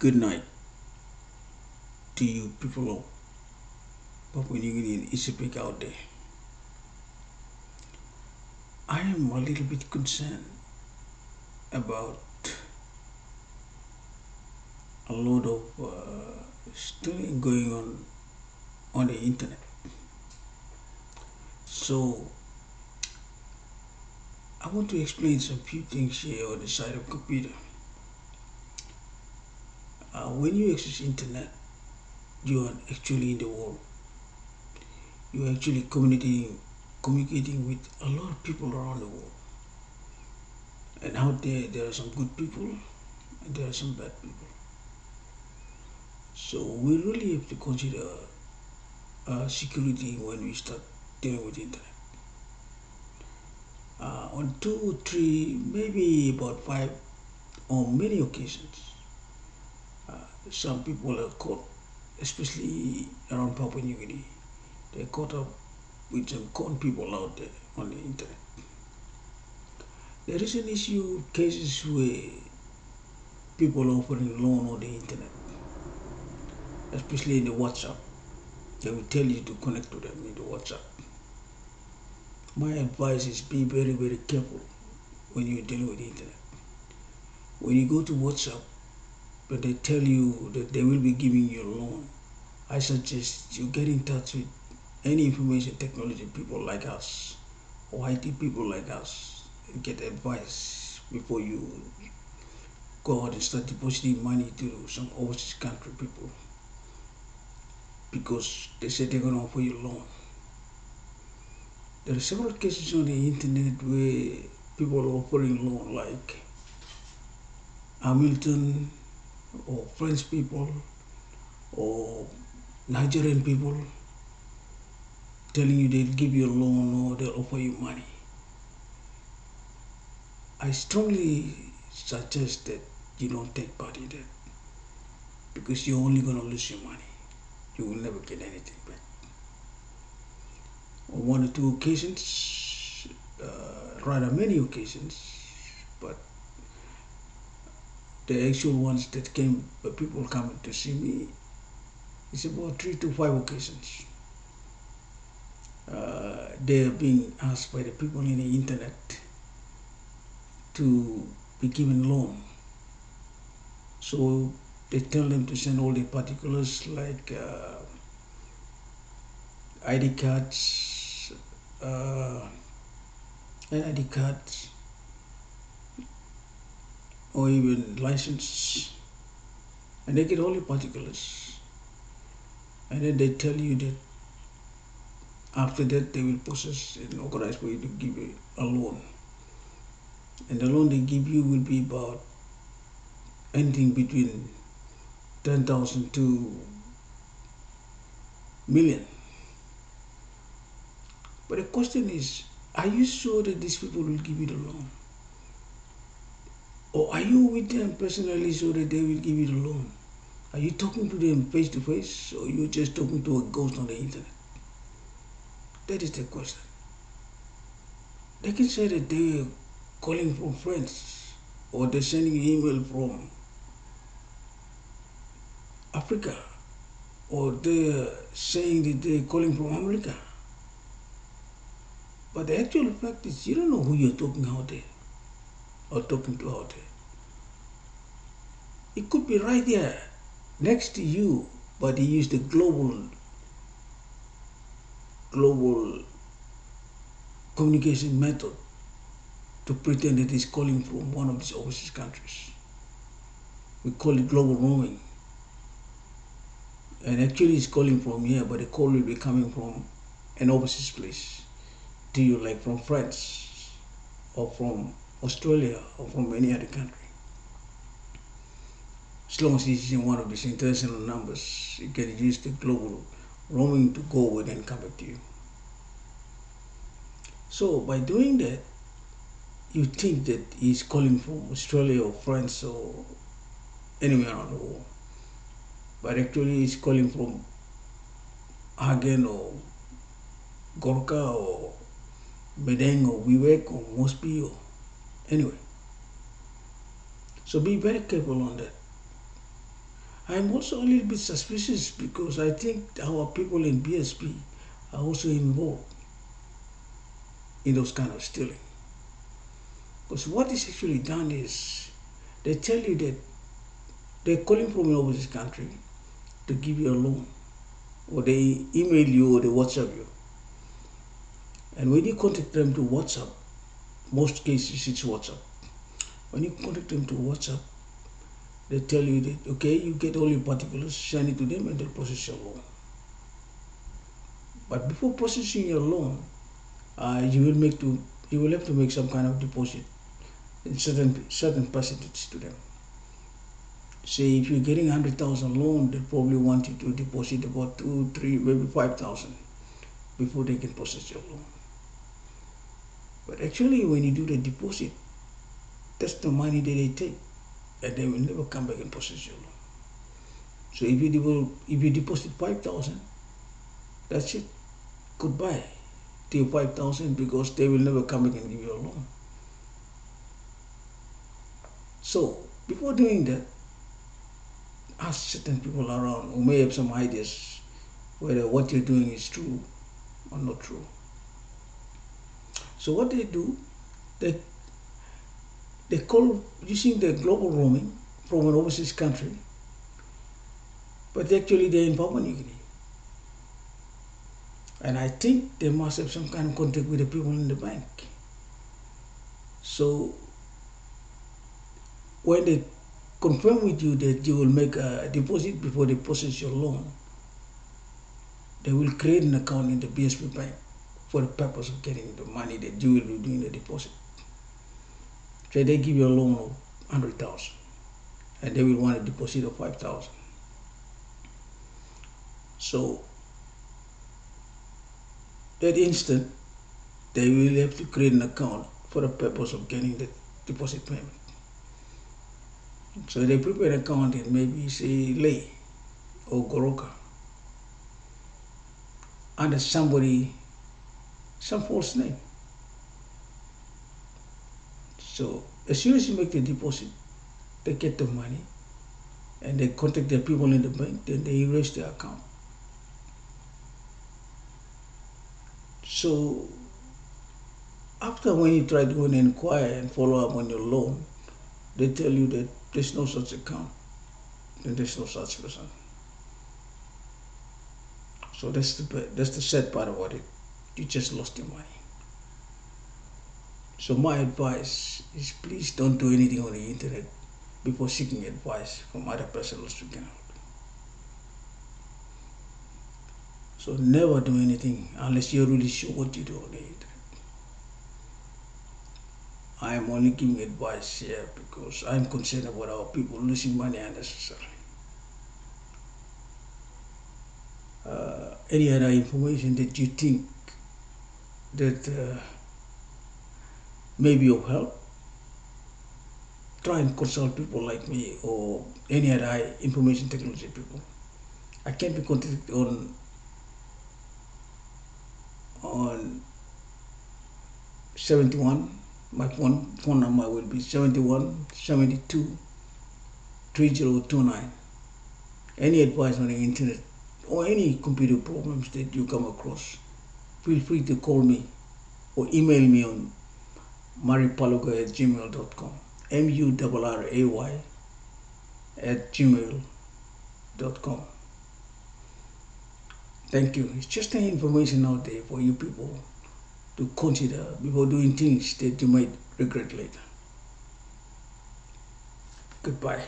Good night to you people of Papua New Guinea and Pacific out there. I am a little bit concerned about a lot of stealing going on the internet. So I want to explain some few things here on the side of computer. When you access internet, you are actually in the world. You are actually communicating with a lot of people around the world. And out there are some good people and there are some bad people. So we really have to consider security when we start dealing with internet. On two or three, maybe about five, on many occasions, some people are caught, especially around Papua New Guinea. They're caught up with some con people out there on the internet. There is an issue, cases where people are offering loan on the internet, especially in the WhatsApp. They will tell you to connect to them in the WhatsApp. My advice is be very, very careful when you're dealing with the internet. When you go to WhatsApp, but they tell you that they will be giving you a loan, I suggest you get in touch with any information technology people like us or IT people like us and get advice before you go out and start depositing money to some overseas country people because they say they're going to offer you a loan. There are several cases on the internet where people are offering loan like Hamilton or French people or Nigerian people telling you they'll give you a loan or they'll offer you money. I strongly suggest that you don't take part in that because you're only going to lose your money. You will never get anything back. On one or two occasions, rather many occasions, but the actual ones that came, people coming to see me, it's about 3 to 5 occasions. They are being asked by the people in the internet to be given loan. So they tell them to send all the particulars like ID cards, ID cards, or even license, and they get all the particulars. And then they tell you that after that they will process and organize for you to give you a loan. And the loan they give you will be about anything between 10,000 to million. But the question is, are you sure that these people will give you the loan? Or are you with them personally so that they will give you the loan? Are you talking to them face to face or you're just talking to a ghost on the internet? That is the question. They can say that they're calling from friends or they're sending an email from Africa or they're saying that they're calling from America. But the actual fact is you don't know who you're talking out there or talking to out there. It could be right there next to you, but he used the global communication method to pretend that he's calling from one of these overseas countries. We call it global roaming. And actually he's calling from here, but the call will be coming from an overseas place to you, like from France or from Australia or from any other country. As long as he's in one of these international numbers, you can use the global roaming to go with and come back to you. So by doing that, you think that he's calling from Australia or France or anywhere around the world. But actually he's calling from Hagen or Gorka or Medeng or Vivek or Mosby or anyway. So be very careful on that. I'm also a little bit suspicious because I think our people in BSP are also involved in those kind of stealing. Because what is actually done is they tell you that they're calling from an overseas country to give you a loan, or they email you or they WhatsApp you. And when you contact them to WhatsApp, most cases it's WhatsApp. When you contact them to WhatsApp, they tell you that okay, you get all your particulars, send it to them, and they'll process your loan. But before processing your loan, you will have to make some kind of deposit in certain percentage to them. Say if you're getting 100,000 loan, they probably want you to deposit about 2, 3, maybe 5,000 before they can process your loan. But actually, when you do the deposit, that's the money that they take, and they will never come back and process your loan. So if you deposit 5,000, that's it. Goodbye to your 5,000 because they will never come back and give you a loan. So before doing that, ask certain people around who may have some ideas whether what you're doing is true or not true. So what they do, they call using the global roaming from an overseas country, but actually they're in Papua New Guinea. And I think they must have some kind of contact with the people in the bank. So when they confirm with you that you will make a deposit before they process your loan, they will create an account in the BSP bank for the purpose of getting the money that you will be doing the deposit. So they give you a loan of 100,000 and they will want a deposit of 5,000. So that instant, they will have to create an account for the purpose of getting the deposit payment. So they prepare an account in maybe say Lei or Goroka under some false name. So as soon as you make the deposit, they get the money and they contact the people in the bank, then they erase the account. So after when you try to go and inquire and follow up on your loan, they tell you that there's no such account and there's no such person. So that's the sad part about it. You just lost your money. So my advice is please don't do anything on the internet before seeking advice from other professionals to get out. So never do anything unless you're really sure what you do on the internet. I am only giving advice here because I'm concerned about our people losing money unnecessarily. Any other information that you think that may be of help, try and consult people like me or any other information technology people. I can be contacted on 71. My phone number will be 71 72 3029. Any advice on the internet or any computer problems that you come across, feel free to call me or email me on maripaloga@gmail.com. MURRAY@gmail.com. Thank you. It's just an information out there for you people to consider before doing things that you might regret later. Goodbye.